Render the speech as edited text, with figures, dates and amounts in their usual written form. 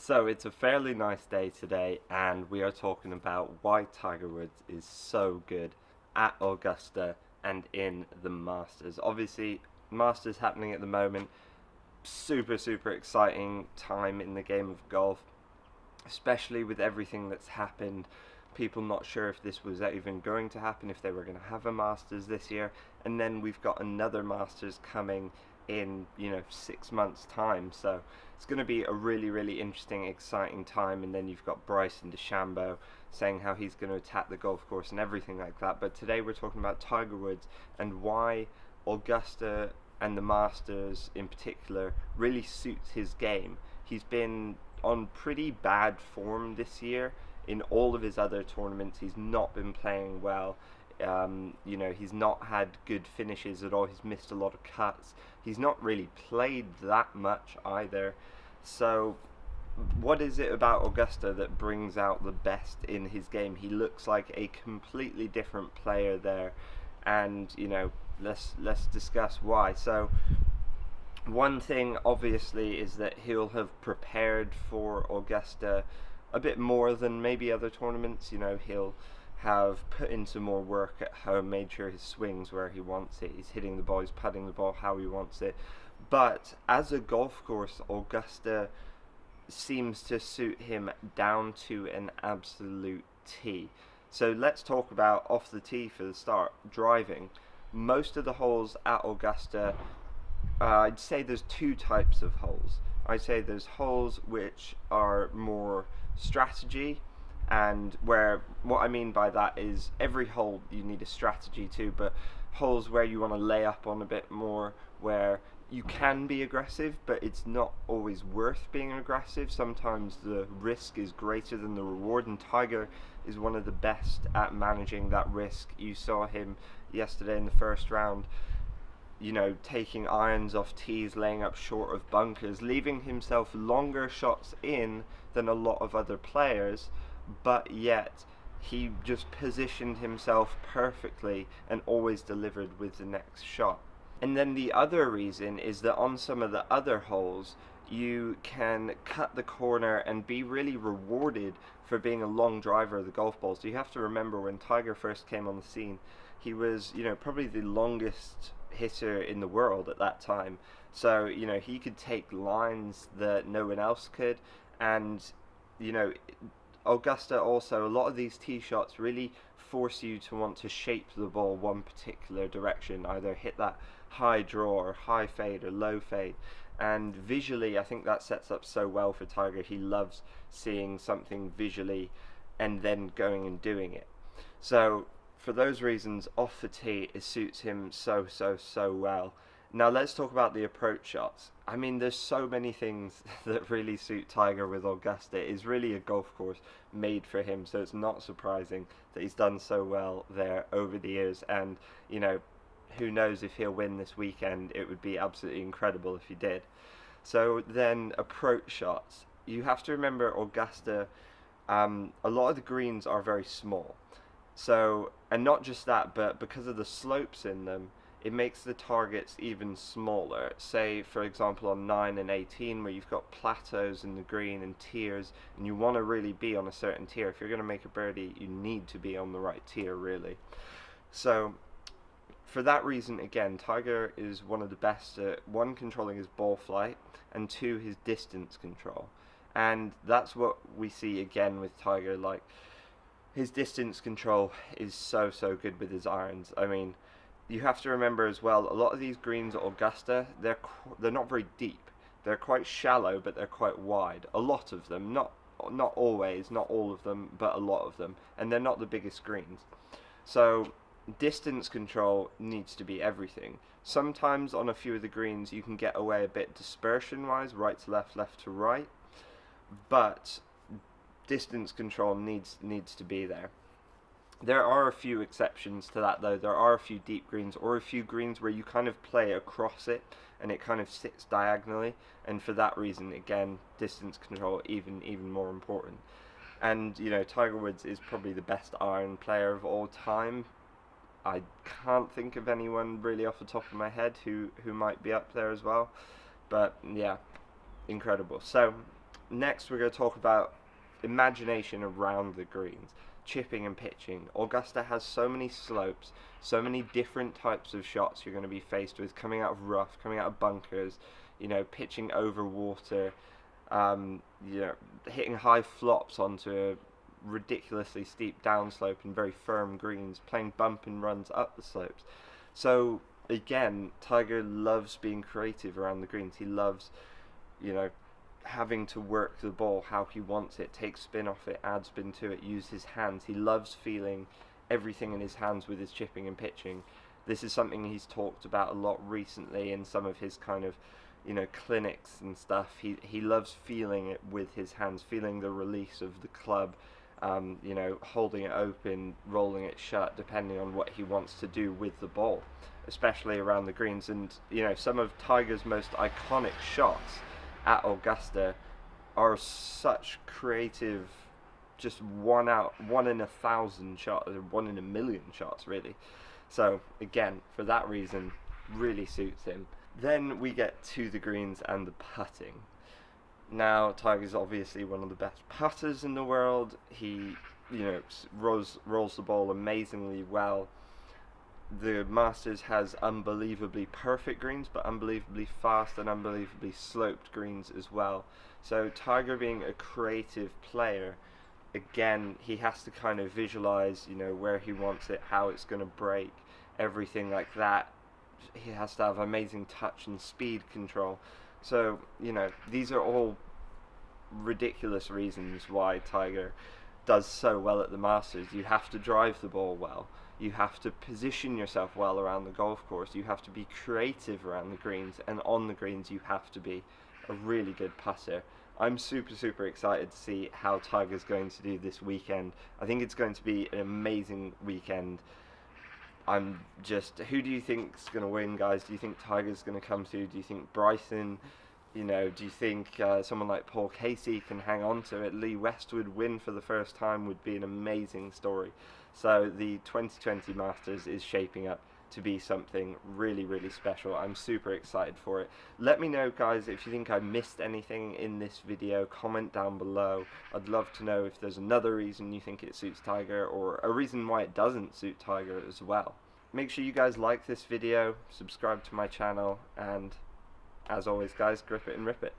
So it's a fairly nice day today, and we are talking about why Tiger Woods is so good at Augusta and in the Masters. Obviously, Masters happening at the moment. Super exciting time in the game of golf, especially with everything that's happened. People not sure if this was even going to happen, if they were going to have a Masters this year, and then we've got another Masters coming in 6 months time, so it's going to be a really interesting, exciting time. And then you've got Bryson DeChambeau saying how he's going to attack the golf course and everything like that. But today we're talking about Tiger Woods and why Augusta and the Masters in particular really suits his game. He's been on pretty bad form this year. In all of his other tournaments, he's not been playing well. He's not had good finishes at all. He's missed a lot of cuts. He's not really played that much either. So, what is it about Augusta that brings out the best in his game? He looks like a completely different player there, and let's discuss why. So, one thing obviously is that he'll have prepared for Augusta a bit more than maybe other tournaments. He'll have put into more work at home, made sure his swing's where he wants it, he's hitting the ball, he's putting the ball how he wants it. But as a golf course, Augusta seems to suit him down to an absolute T. So let's talk about off the tee for the start, driving. Most of the holes at Augusta, I'd say there's two types of holes. I'd say there's holes which are more strategy, and where what I mean by that is every hole you need a strategy to, but holes where you want to lay up on a bit more, where you can be aggressive, but it's not always worth being aggressive. Sometimes the risk is greater than the reward, and Tiger is one of the best at managing that risk. You saw him yesterday in the first round, taking irons off tees, laying up short of bunkers, leaving himself longer shots in than a lot of other players, but yet he just positioned himself perfectly and always delivered with the next shot. And then the other reason is that on some of the other holes, you can cut the corner and be really rewarded for being a long driver of the golf ball. So you have to remember, when Tiger first came on the scene, he was, probably the longest hitter in the world at that time. So, he could take lines that no one else could. And, Augusta also, a lot of these tee shots really force you to want to shape the ball one particular direction, either hit that high draw or high fade or low fade. And visually, I think that sets up so well for Tiger. He loves seeing something visually and then going and doing it. So for those reasons, off the tee, it suits him so well. Now let's talk about the approach shots. I mean, there's so many things that really suit Tiger with Augusta. It is really a golf course made for him, so it's not surprising that he's done so well there over the years. And, who knows if he'll win this weekend. It would be absolutely incredible if he did. So then, approach shots. You have to remember Augusta, a lot of the greens are very small. So, and not just that, but because of the slopes in them, it makes the targets even smaller. Say, for example, on 9 and 18, where you've got plateaus in the green and tiers, and you want to really be on a certain tier. If you're going to make a birdie, you need to be on the right tier, really. So, for that reason, again, Tiger is one of the best at, one, controlling his ball flight, and two, his distance control. And that's what we see again with Tiger. Like, his distance control is so good with his irons. I mean, you have to remember as well, a lot of these greens at Augusta, they're not very deep. They're quite shallow, but they're quite wide. A lot of them, not always, not all of them, but a lot of them. And they're not the biggest greens. So distance control needs to be everything. Sometimes on a few of the greens you can get away a bit dispersion-wise, right to left, left to right. But distance control needs to be there. There are a few exceptions to that, though. There are a few deep greens, or a few greens where you kind of play across it and it kind of sits diagonally, and for that reason, again, distance control even more important. And Tiger Woods is probably the best iron player of all time. I can't think of anyone really off the top of my head who might be up there as well, but yeah, incredible. So Next, we're going to talk about imagination around the greens, chipping and pitching. Augusta has so many slopes, so many different types of shots you're going to be faced with, coming out of rough, coming out of bunkers, you know, pitching over water, you know, hitting high flops onto a ridiculously steep downslope and very firm greens, playing bump and runs up the slopes. So again, Tiger loves being creative around the greens. He loves, you know, having to work the ball how he wants it, take spin off it, add spin to it, use his hands. He loves feeling everything in his hands with his chipping and pitching. This is something he's talked about a lot recently in some of his kind of, you know, clinics and stuff. He loves feeling it with his hands, feeling the release of the club, you know, holding it open, rolling it shut, depending on what he wants to do with the ball, especially around the greens. And, you know, some of Tiger's most iconic shots at Augusta are such creative, just one in 1,000 shots, or 1 in a million shots, really. So again, for that reason, really suits him. Then we get to the greens and the putting. Now, Tiger's obviously one of the best putters in the world. He, you know, rolls the ball amazingly well. The Masters has unbelievably perfect greens, but unbelievably fast and unbelievably sloped greens as well. So Tiger, being a creative player, again, he has to kind of visualize, you know, where he wants it, how it's going to break, everything like that. He has to have amazing touch and speed control. So, you know, these are all ridiculous reasons why Tiger does so well at the Masters. You have to drive the ball well. You have to position yourself well around the golf course. You have to be creative around the greens, and on the greens you have to be a really good putter. I'm super excited to see how Tiger's going to do this weekend. I think it's going to be an amazing weekend. Who do you think's going to win, guys? Do you think Tiger's going to come through? Do you think Bryson? You know, do you think someone like Paul Casey can hang on to it? Lee Westwood win for the first time would be an amazing story. So the 2020 Masters is shaping up to be something really special. I'm super excited for it. Let me know, guys, if you think I missed anything in this video. Comment down below. I'd love to know if there's another reason you think it suits Tiger, or a reason why it doesn't suit Tiger as well. Make sure you guys like this video, subscribe to my channel, and as always, guys, grip it and rip it.